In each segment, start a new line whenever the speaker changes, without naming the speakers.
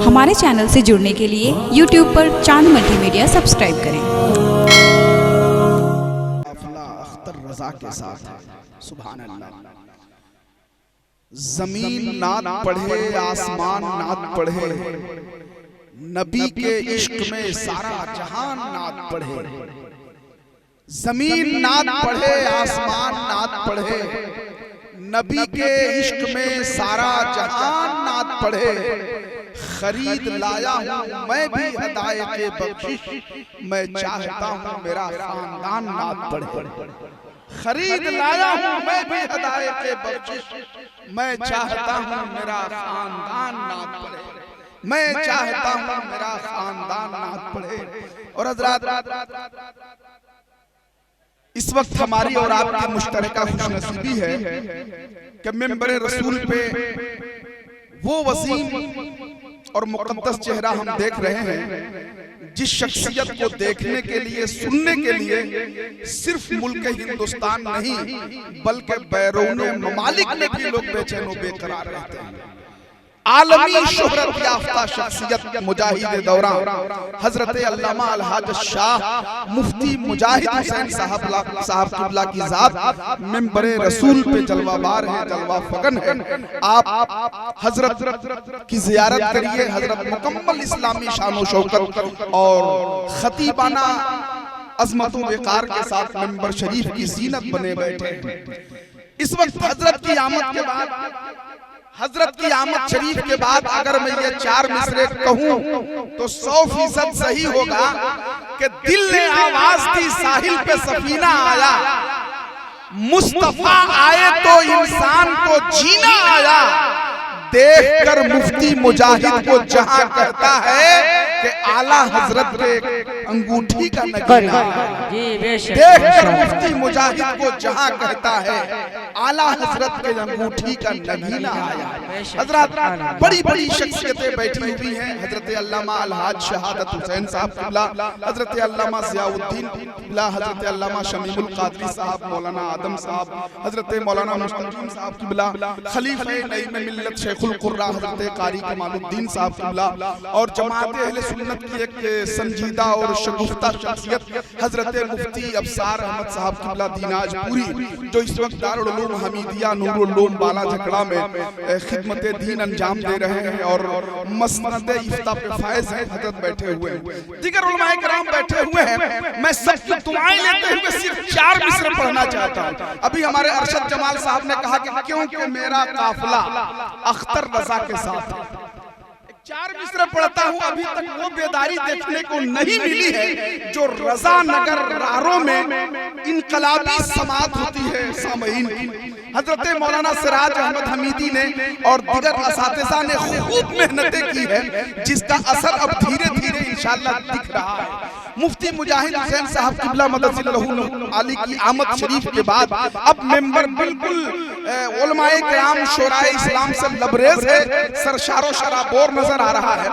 हमारे चैनल से जुड़ने के लिए YouTube पर चांद मल्टीमीडिया सब्सक्राइब करें।
रज़ा के साथ सुभान अल्लाह। ज़मीन नात पढ़े, आसमान नात पढ़े, नबी के इश्क में सारा जहान नात पढ़े। ज़मीन नात पढ़े, आसमान नात पढ़े, नबी के इश्क में सारा जहान नात पढ़े। खरीद लाया हूँ मैं भी हदाये के बख्शिश, मैं चाहता हूँ मेरा खानदान नात पढ़े। खरीद लाया हूँ मैं भी हदाये के बख्शिश, मैं चाहता हूँ मेरा खानदान नात पढ़े, मैं चाहता हूँ मेरा खानदान नात पढ़े। और हज़रात, इस वक्त हमारी और आपकी मुश्तरका खुशनसीबी है कि मिंबर रसूल पे वो वसीम और मुक़द्दस चेहरा हम देख रहे हैं जिस शख्सियत को देखने के लिए, सुनने के लिए सिर्फ मुल्क हिंदुस्तान नहीं बल्कि बैरून ममालिक में भी लोग बेचैन व बेकरार रहते हैं। आलमी शोहरत याफ्ता शख्सियत मुजाहिद दौरा हजरत अल्लामा अलहाज शाह मुफ्ती मुजाहिद हुसैन साहब किबला की जात मिंबरे रसूल पे जलवाबार है, जलवा फगन है। आप हजरत की जियारत करिए। हजरत मुकम्मल इस्लामी शान शौकत और खतीबाना अजमत वक़ार के साथ मिंबर शरीफ की जीनत बने बैठे हैं। इस वक्त हजरत की आमद के बाद, हजरत की आमद शरीफ के बाद अगर मैं ये 4 मिसरे कहूं तो 100% सही होगा कि दिल ने आवाज दी साहिल पे सफीना आया, मुस्तफा आए तो इंसान को जीना आया, देखकर मुफ्ती मुजाहिद को जहां कहता है कि आला हजरत के अंगूठी का नगीना, देखकर मुफ्ती मुजाहिद को जहां कहता है आला हजरत के अंगूठी का नगीना आया। हजरत बड़ी बड़ी शख्सियतें बैठी हुई हैं। हजरत अल्लामा अलहाज शहादत हुसैन साहब किबला, हजरत अल्लामा ज़ियाउद्दीन किबला, हजरत अल्लामा शमीमुल कादरी साहब, मौलाना आदम साहब, हजरत मौलाना मुस्तकीम साहब किबला, खलीफे नईम मिल्लत शेखुल कुर्रा हजरत कारी कमालुद्दीन साहब किबला, और जमात अहले सुन्नत की एक संजीदा और शगुफ्ता शख्सियत हजरत मुफ्ती अफसार अहमद साहब किबला दीनाजपुरी, जो इस वक्त दारुल उलूम हमीदिया नूरुल उलूम बाला झगड़ा में खिदमत दीन अंजाम दे रहे हैं और मसनद इफ्ता पे फायज हैं। हजरत बैठे हुए हैं, दीगर उलमाए किराम बैठे हुए हैं। मैं सबकी दुआएं लेते हुए सिर्फ 4 मिसरे पढ़ना चाहता हूं। अभी हमारे अरशद जमाल साहब ने कहा कि क्योंकि मेरा काफिला अख्तर रजा के साथ 4 मिसरे पढ़ता हूँ। अभी तक वो बेदारी देखने को नहीं मिली है जो रजा नगर रारों में इनकलाबी समात होती है। सामईन, हजरत मौलाना सिराज अहमद हमीदी ने और दीगर असातिज़ा ने खूब मेहनतें की है जिसका असर अब धीरे धीरे इंशाअल्लाह दिख रहा है। मुफ्ती मुजाहिद हुसैन साहब किबला मदसिल्लहु आली की आमद शरीफ के बाद अब मेंबर बिल्कुल उलमाए किराम शोराए इस्लाम से लबरेज है, सरशारो शराबोर नजर आ रहा है।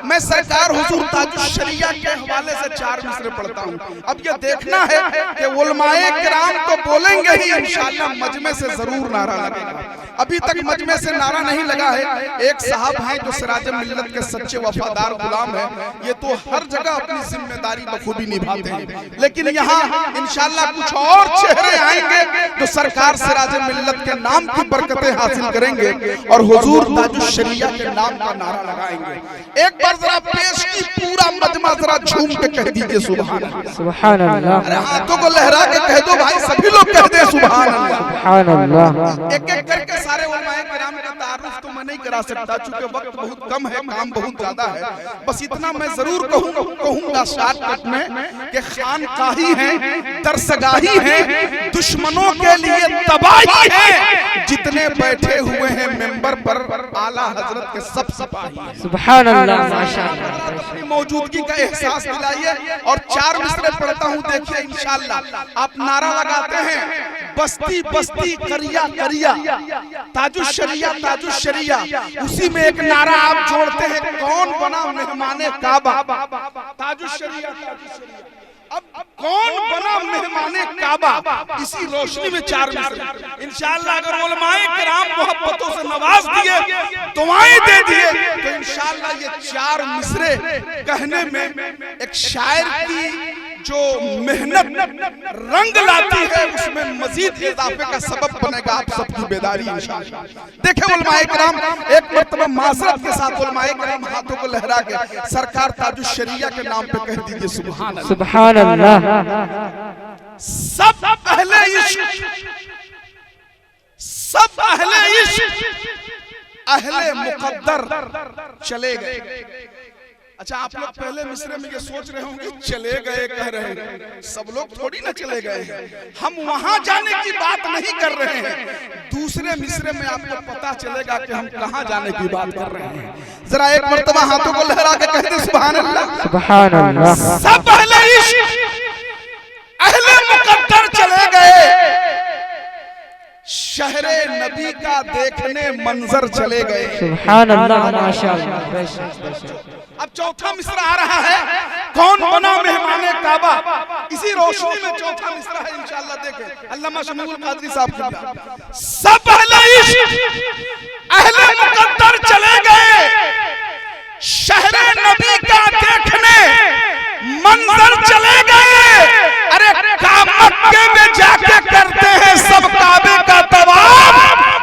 मैं सरकार हुजूर ताजुश शरिया के हवाले से 4 मिसरे पढ़ता हूँ। अब ये देखना है कि उलमाए किराम तो बोलेंगे ही इंशाअल्लाह, मजमे से जरूर नारा लगेगा। अभी तक मजमे से नारा नहीं लगा है। एक साहब हैं जो सिराज मिल्लत के सच्चे वफादार गुलाम हैं, ये तो हर जगह अपनी जिम्मेदारी बखूबी निभाते हैं, लेकिन यहाँ इंशाअल्लाह कुछ और चेहरे आएंगे जो सरकार सिराज मिल्लत के नाम की बरकतें हासिल करेंगे और हुजूर ताजुश शरिया के नाम का नारा लगाएंगे। एक बार जरा पेश की पूरा मजमा जरा झूम के कह दीजिए सुभान अल्लाह, सुभान अल्लाह। हाथों को लहरा के कह दो भाई, सभी लोग कह दे सुभान अल्लाह, सुभान अल्लाह। एक एक करके सारे उलमाए किराम का तारुफ तो मैं नहीं करा सकता चूंकि वक्त बहुत कम है, काम बहुत ज्यादा है। बस इतना मैं जरूर कहूंगा शॉर्टकट में कि खानकाही है, दरसगाही है, दुश्मनों के लिए तबाही है, जितने बैठे हुए हैं मेंबर पर आला हजरत के सब सिपाही। सुभान अल्लाह, माशाअल्लाह। अपनी मौजूदगी का एहसास दिलाइए और 4 मिसरे पढ़ता हूँ। देखिए इंशाअल्लाह आप नारा लगाते हैं बस्ती बस्ती करिया करिया ताजुश शरिया ताजुश शरिया, उसी में एक नारा आप जोड़ते हैं कौन बना मेहमाने काबा। ताजुश शरिया ताजुश शरिया, अब कौन बना मेहमाने काबा, इसी रोशनी में 4 मिसरे इंशाअल्लाह अगर उलमाए किराम मोहब्बतों से नवाज दिए, दुआएं दे दिए, तो इंशाअल्लाह ये 4 मिसरे कहने में एक शायर की जो मेहनत रंग लाती है उसमें मजीद इजाफे का सबब बनेगा आप सबकी बेदारी इंशाअल्लाह। देखे उलमाए किराम एक मर्तबा मासरत के साथ उलमाए किराम हाथों को लहरा के सरकार ताजुश शरिया के नाम पे कह दीजिए सुभान अल्लाह।
सुभान अल्लाह।
सब अहले इश्क, सब अहले इश्क, अहले मुकद्दर चले गए। अच्छा, आप लोग पहले मिसरे में ये सोच रहे होंगे चले गए कह रहे हैं, सब लोग थोड़ी ना चले गए हैं, हम वहां जाने की बात नहीं कर रहे हैं। दूसरे मिसरे में आपको पता चलेगा कि हम कहां जाने की बात कर रहे हैं। जरा एक मर्तबा हाथों को लहरा के कहते सुभान अल्लाह।
सुभान अल्लाह।
सब अहले इश्क, अहले मुकद्दर चले गए, शहरे नबी का देखने मंजर चले गए।
सुभान अल्लाह, माशाअल्लाह।
अब चौथा मिसरा आ रहा है, कौन बना मेहमाने काबा, इसी रोशनी में चौथा मिसरा है इंशाअल्लाह। देखें अल्लामा शमीउल कादरी साहब की, सब अहले इश्क, अहले मुकद्दर चले गए, शहरे नबी का देखने मंजर चले गए। अरे मक्के में जाके करते हैं सब काबे का तवाफ,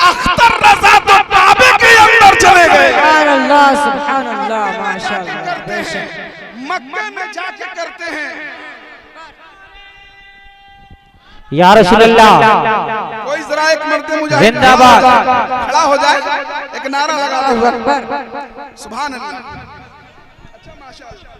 अख्तर रजा तो काबे के अंदर चले गए।
सुभान अल्लाह, सुभान अल्लाह, माशाअल्लाह, बेशक
मक्के में जाके करते हैं।
या रसूल अल्लाह,
कोई जरा एक मर्द मुजाहिद
जिंदाबाद
खड़ा हो जाए, एक नारा लगा
अल्लाहु अकबर।
सुभान अल्लाह। अच्छा माशाअल्लाह।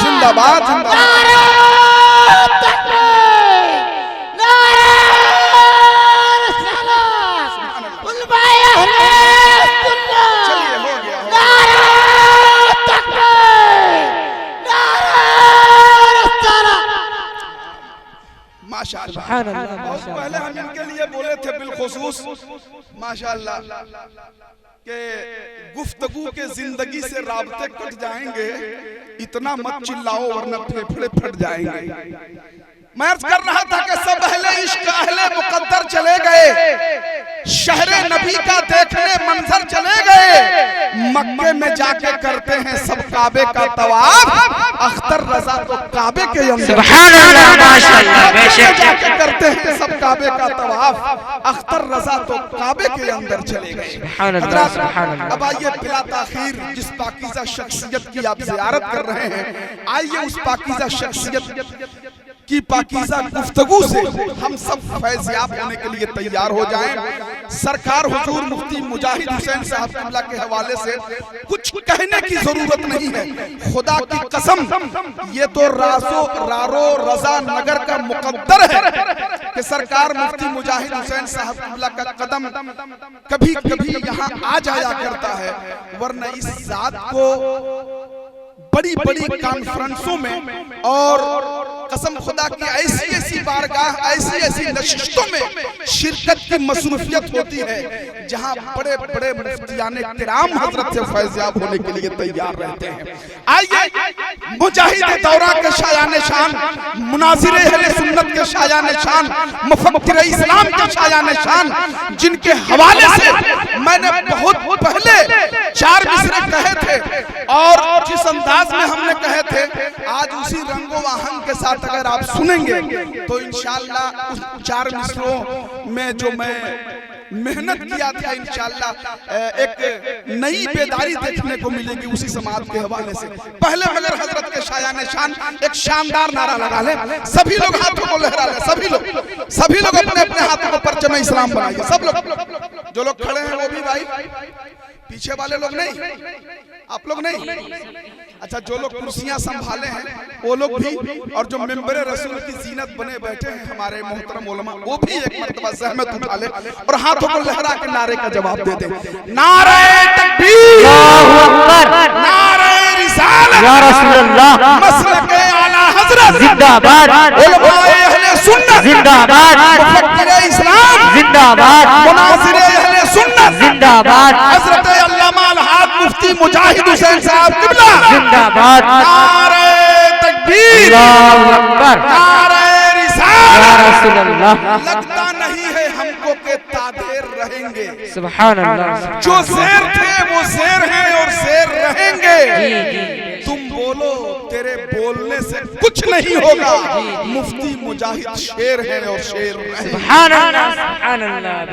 जिंदाबाद जिंदाबाद। चलिए हो गया। माशाअल्लाह। बहुत पहले हम इनके लिए बोले थे बिलखुसूस माशाअल्लाह के गुफ्तगू के जिंदगी से राबते कट जाएंगे, इतना मत चिल्लाओ वरना फेफड़े फट जाएंगे। मैं अर्ज कर रहा था कि सब अहले इश्क, अहले मुकद्दर चले गए, शहरे नबी का देखने मंजर चले गए, मक्के में जाके करते हैं सब काबे का तवाफ, अख्तर रजा तो काबे के अंदर।
सुभान अल्लाह, माशाअल्लाह, बेशक
जाके करते हैं सब काबे का तवाफ, अख्तर रजा तो काबे के अंदर चले गए।
सुभान अल्लाह, सुभान अल्लाह।
अब आइए बिला ताखीर जिस पाकीज़ा शख्सियत की आप ज़ियारत कर रहे हैं, आइए उस पाकीज़ा शख्सियत की पाकीज़ा गुफ्तगू से हम सब फैज़याब होने के लिए तैयार हो जाएं। सरकार हुजूर मुफ्ती मुजाहिद हुसैन साहब किबला के हवाले से कुछ कहने की जरूरत नहीं है। खुदा की कसम, ये तो रारो रजा नगर का मुकद्दर है कि सरकार मुफ्ती मुजाहिद हुसैन साहब किबला का कदम कभी कभी यहाँ आ जाया करता है, वरना इस जात को बड़ी बड़ी कॉन्फ्रेंसों में और कसम खुदा की ऐसी ऐसी बारगाह, ऐसी ऐसी नशिस्तों में शिरकत की मसरूफियत होती है जहां बड़े बड़े मुफ्तियाने किराम हजरत से फैज़याब होने के लिए तैयार रहते हैं। आइए मुजाहिद दौरा के शायान शान, मुनाजिर अहले सुन्नत के शायान शान, मुफक्किर इस्लाम के शायान शान, जिनके हवाले से मैंने बहुत पहले 4 मिसरे कहे थे और जिस अंदाज में हमने कहे थे, आज उसी रंगो आहंग के साथ अगर आप सुनेंगे तो इंशाअल्लाह उस 4 मिसरों में जो मैं मेहनत किया था इंशाअल्लाह एक नई बेदारी देखने को मिलेगी उसी समाज के हवाले से। पहले मगर हजरत के शायान शान एक शानदार नारा लगा ले, सभी लोग हाथों को लहरा ले, सभी लोग अपने अपने हाथों को परचम इस्लाम बनाइए। सब लोग, जो लोग खड़े हैं वो भी भाई, पीछे वाले लोग नहीं, आप लोग नहीं। अच्छा, जो लोग कुर्सियां संभाले हैं वो लोग भी, और जो मेंबर रसूल की जीनत बने बैठे हैं हमारे मोहतरम उलमा, वो भी एक मर्तबा सहमत उठा ले और हाथों को लहरा के नारे का जवाब दे दे। नारे तकबीर, अल्लाहु अकबर, नारे रिसालत, या रसूल अल्लाह, मसलके सुन्नत
जिंदाबाद,
उलमाए अहले सुन्नत
जिंदाबाद,
मुफक्किरे इस्लाम
जिंदाबाद,
मुनासिरे अहले सुन्नत
जिंदाबाद,
हजरत अल्लामा अल-हाज मुफ्ती मुजाहिद हुसैन साहब किबला
जिंदाबाद,
नारे तकबीर,
अल्लाहु अकबर,
नारे
या
रिसालत।
रसूल अल्लाह,
लगता नहीं है हमको के तादेर रहेंगे,
सुभान अल्लाह,
जो शेर थे वो शेर हैं और शेर रहेंगे। तुम बोलो तेरे बोलने से कुछ नहीं होगा, मुफ्ती मुजाहिद शेर है और शेर रहेंगे।
सुभान अल्लाह, सुभान अल्लाह।